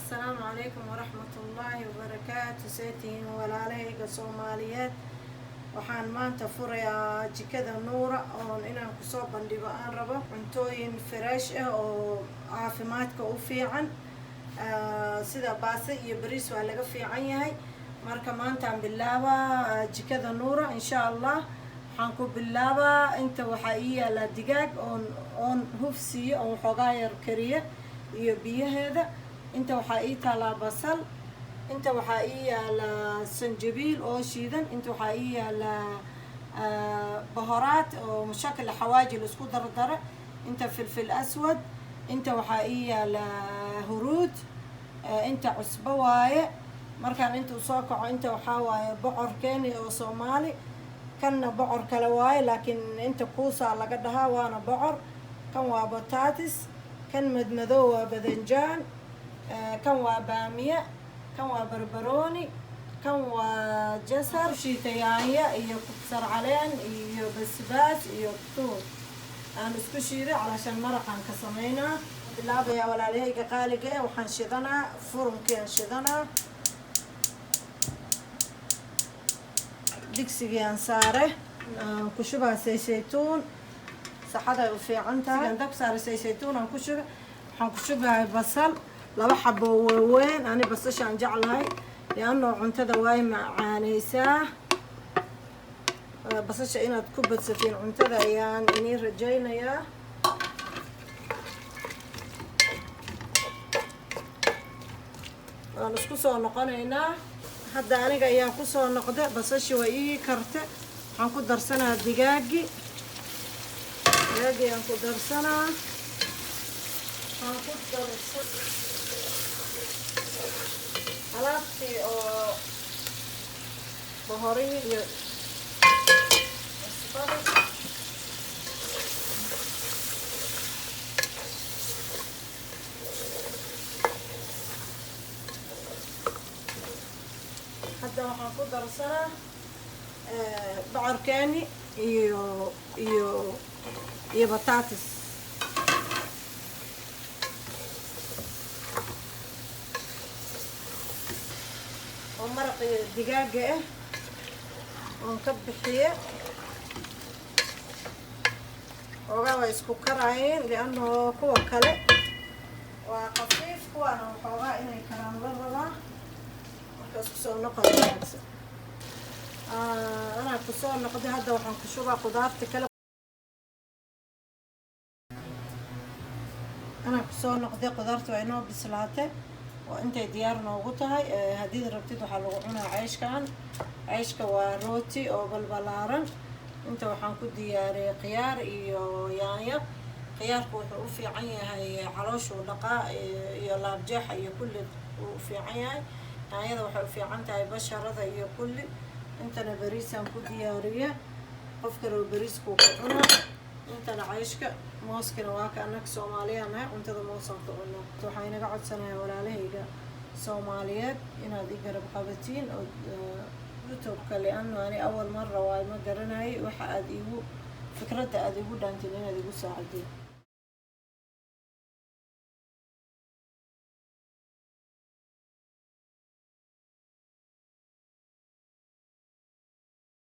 السلام عليكم ورحمة الله وبركاته. سيتين walaalahayga Soomaaliyeed waxaan maanta furayaa jikada Nuura oo inaan ku soo bandhigo aan rabo cuntooyin fresh ah oo caafimaadka u fiican sida baasta iyo bariis waa laga fiican yahay. marka maanta aan bilaabaa jikada Nuura insha Allah. waxaan ku bilaabaa inta waxa ii yaala digaag oo hufsiyo oo xogaa yar kariye iyo biyaheeda. inta waxa ii taala basal, inta waxa ii yaala sanjabiil oo shiidan, inta waxa ii yaala بهارات oo مشاكل حواجي isku dardara, inta filfil aswad, inta waxa ii yaala huruud, inta cusbo waaye. markaan inta soo kaco inta waxa waaye bocor keeni oo Soomaali kanna bocor kale waaye laakiin inta kuusa laga dhahaa waana bocor. kan waa batatis, kan madmadow waa badanjaan, kan waa baamiya, kan waa barbarooni, kan waa jasar, shiitayaanya iyo kabsar caleen iyo basbaas iyo tuun aan isku shiiday علشان maraqan ka sameynaa. bilaabaya walaalahayga qaaliga ah waxaan shidanaa furunkaan shidanaa digsigaan saare ku shubaa saytuun saxada u fiican tahay. dab saare saytuun aan ku shubay waxaan ku shubahay basal laba xabo waaweyn. ani basashaan jeclahay lianno cuntada way macaaneysaa. basasha inaad ku badsatiin cuntada ayaan inii rajaynayaa. waan isku soo noqonaynaa. hadda aniga ayaan ku soo noqday basasha way ii karte. waxaan ku darsanaa digaagi aan ku darsanaa. waxaan ku darsanaa alaabtii oo bohorihii iyo cusbada. hadda waxaan ku darsanaa bocorkeeni iyo batatis. oo maraqii digaaga ah oon ka bixiye oogaa way isku karaayeen lianno kuwa kale waa khafiif, kuwaana waxoogaa inay karaan la rabaa. marka isku soo noqon wanaagsan. anaa ku soo noqday hadda waxaan ku shubaa qudaarta kale. anaa ku soo noqday qudaarta waa inoo bislaatay oo intay diyaar noogu tahay. haddii rabtid waxaa lagu cunaa ceeshkan. ceeshka waa rooti oo balbalaaran. inta waxaan ku diyaariyay khiyaar iyo yaanyo. khiyaarku wuxuu u fiican yahay calooshuu dhaqaa iyo laabjeexa iyo kulli uu u fiican yahay. yaanyada waxay u fiican tahay basharada iyo kulli. intana bariisaan ku diyaariye qof kale oo bariisku ku cuno. intana ceeshka mooskana waa ka annaga Soomaaliya nahay cuntada moosaan ku cuno. waxaan inaga codsanayaa walaalahayga Soomaaliyeed inaad i garab qabatiin oo YouTube-ka lianno ani awal marra waay ma garanayay waxa aad igu fikradda aad igu dhaantiin inaad igu saacideen.